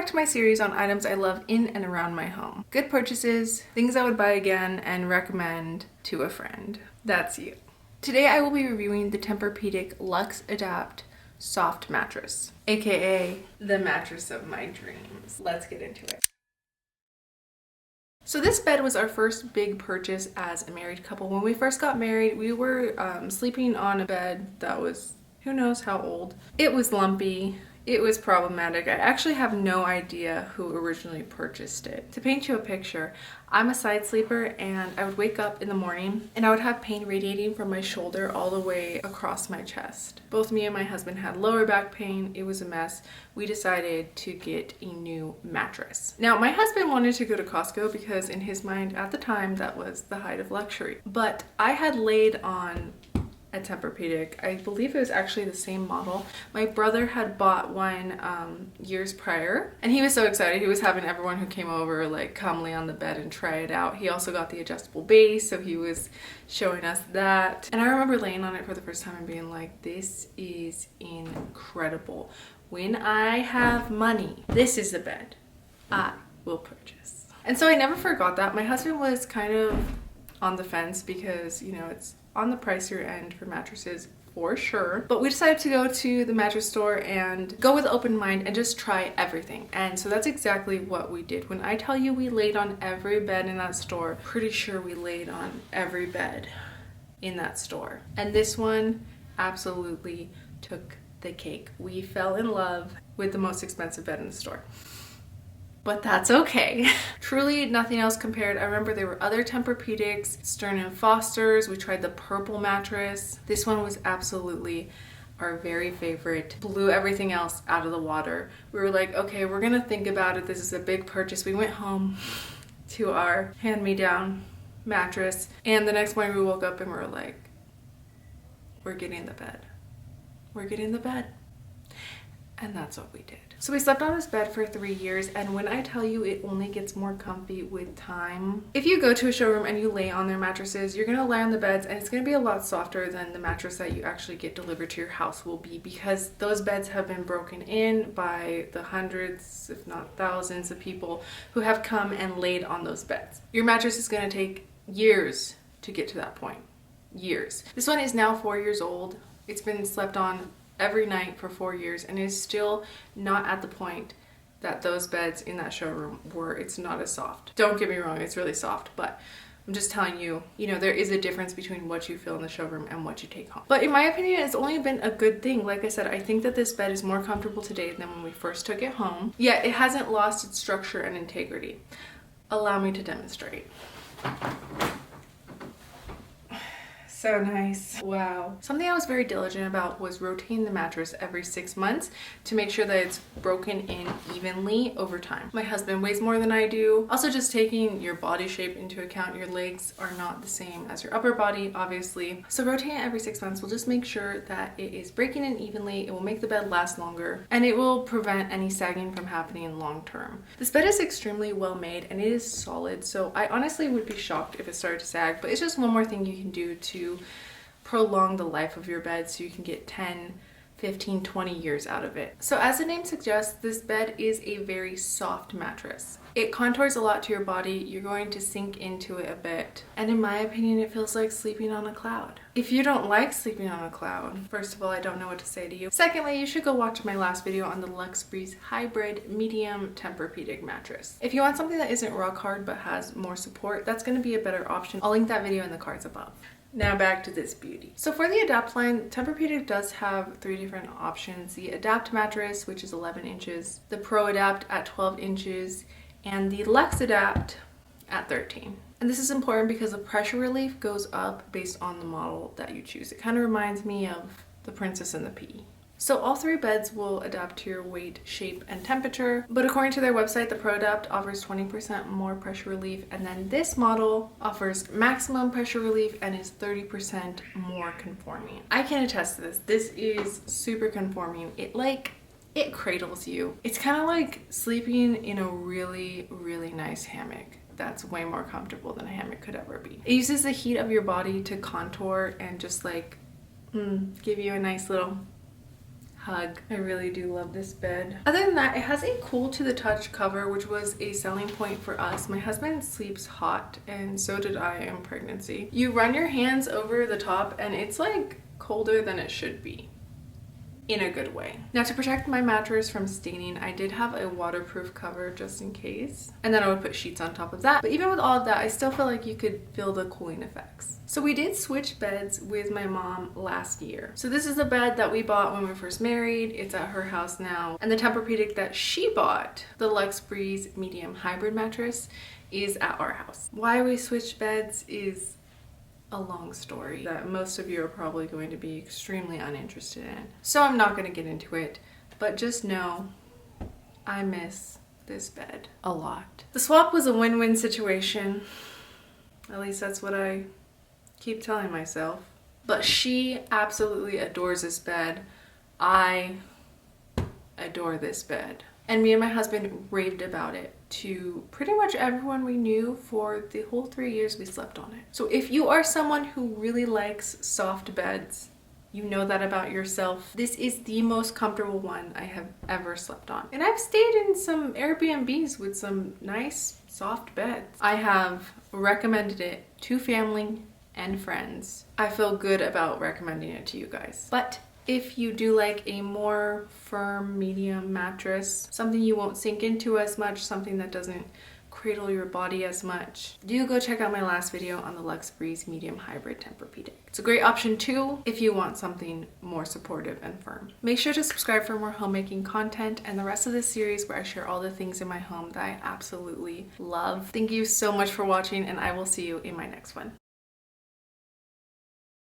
to my series on items I love in and around my home. Good purchases, things I would buy again and recommend to a friend. That's you. Today I will be reviewing the Tempur-Pedic Luxe Adapt Soft Mattress, aka the mattress of my dreams. Let's get into it. So this bed was our first big purchase as a married couple. When we first got married, we were sleeping on a bed that was who knows how old. It was lumpy. It was problematic. I actually have no idea who originally purchased it. To paint you a picture, I'm a side sleeper and I would wake up in the morning and I would have pain radiating from my shoulder all the way across my chest. Both me and my husband had lower back pain. It was a mess. We decided to get a new mattress. Now, my husband wanted to go to Costco because in his mind at the time that was the height of luxury. But I had laid on a Tempur-Pedic. I believe it was actually the same model. My brother had bought one years prior and he was so excited. He was having everyone who came over like come lay on the bed and try it out. He also got the adjustable base, so he was showing us that. And I remember laying on it for the first time and being like, this is incredible. When I have money, this is the bed I will purchase. And so I never forgot that. My husband was kind of on the fence because, you know, it's on the pricier end for mattresses for sure. But we decided to go to the mattress store and go with an open mind and just try everything. And so that's exactly what we did. When I tell you we laid on every bed in that store, pretty sure we laid on every bed in that store. And this one absolutely took the cake. We fell in love with the most expensive bed in the store. But that's okay. Truly nothing else compared. I remember there were other Tempur-Pedics, Stearns & Foster's. We tried the purple mattress. This one was absolutely our very favorite. Blew everything else out of the water. We were like, okay, we're gonna think about it. This is a big purchase. We went home to our hand-me-down mattress, and the next morning we woke up and we were like, we're getting the bed. We're getting the bed. And that's what we did. So we slept on this bed for 3 years, and when I tell you it only gets more comfy with time. If you go to a showroom and you lay on their mattresses, you're gonna lay on the beds and it's gonna be a lot softer than the mattress that you actually get delivered to your house will be, because those beds have been broken in by the hundreds, if not thousands of people who have come and laid on those beds. Your mattress is gonna take years to get to that point. Years. This one is now 4 years old. It's been slept on every night for 4 years and is still not at the point that those beds in that showroom were. It's not as soft. Don't get me wrong, it's really soft, but I'm just telling you, you know, there is a difference between what you feel in the showroom and what you take home. But in my opinion, it's only been a good thing. Like I said, I think that this bed is more comfortable today than when we first took it home. Yet it hasn't lost its structure and integrity. Allow me to demonstrate. So nice. Wow. Something I was very diligent about was rotating the mattress every 6 months to make sure that it's broken in evenly over time. My husband weighs more than I do. Also, just taking your body shape into account, your legs are not the same as your upper body, obviously. So rotating it every 6 months will just make sure that it is breaking in evenly. It will make the bed last longer and it will prevent any sagging from happening long term. This bed is extremely well made and it is solid. So I honestly would be shocked if it started to sag, but it's just one more thing you can do to prolong the life of your bed so you can get 10, 15, 20 years out of it. So as the name suggests, this bed is a very soft mattress. It contours a lot to your body. You're going to sink into it a bit. And in my opinion, it feels like sleeping on a cloud. If you don't like sleeping on a cloud, first of all, I don't know what to say to you. Secondly, you should go watch my last video on the Luxe Breeze Hybrid Medium Tempur-Pedic mattress. If you want something that isn't rock hard but has more support, that's going to be a better option. I'll link that video in the cards above. Now back to this beauty. So for the Adapt line, Tempur-Pedic does have 3 different options. The Adapt mattress, which is 11 inches, the Pro Adapt at 12 inches, and the Luxe Adapt at 13. And this is important because the pressure relief goes up based on the model that you choose. It kind of reminds me of the Princess and the Pea. So all 3 beds will adapt to your weight, shape, and temperature. But according to their website, the Pro Adapt offers 20% more pressure relief. And then this model offers maximum pressure relief and is 30% more conforming. I can attest to this. This is super conforming. It cradles you. It's kind of like sleeping in a really, really nice hammock. That's way more comfortable than a hammock could ever be. It uses the heat of your body to contour and just like give you a nice little hug. I really do love this bed. Other than that, it has a cool to the touch cover, which was a selling point for us. My husband sleeps hot, and so did I in pregnancy. You run your hands over the top and it's like colder than it should be, in a good way. Now, to protect my mattress from staining, I did have a waterproof cover just in case, and then I would put sheets on top of that. But even with all of that, I still feel like you could feel the cooling effects. So we did switch beds with my mom last year. So this is the bed that we bought when we were first married. It's at her house now. And the Tempur-Pedic that she bought, the Luxe Breeze medium hybrid mattress, is at our house. Why we switched beds is a long story that most of you are probably going to be extremely uninterested in. So I'm not going to get into it, but just know I miss this bed a lot. The swap was a win-win situation. At least that's what I keep telling myself. But she absolutely adores this bed. I adore this bed. And me and my husband raved about it to pretty much everyone we knew for the whole 3 years we slept on it. So if you are someone who really likes soft beds, you know that about yourself, this is the most comfortable one I have ever slept on. And I've stayed in some Airbnbs with some nice soft beds. I have recommended it to family and friends. I feel good about recommending it to you guys. But if you do like a more firm medium mattress, something you won't sink into as much, something that doesn't cradle your body as much, do go check out my last video on the Luxe Breeze medium hybrid Tempur-Pedic. It's a great option too if you want something more supportive and firm. Make sure to subscribe for more homemaking content and the rest of this series where I share all the things in my home that I absolutely love. Thank you so much for watching, and I will see you in my next one.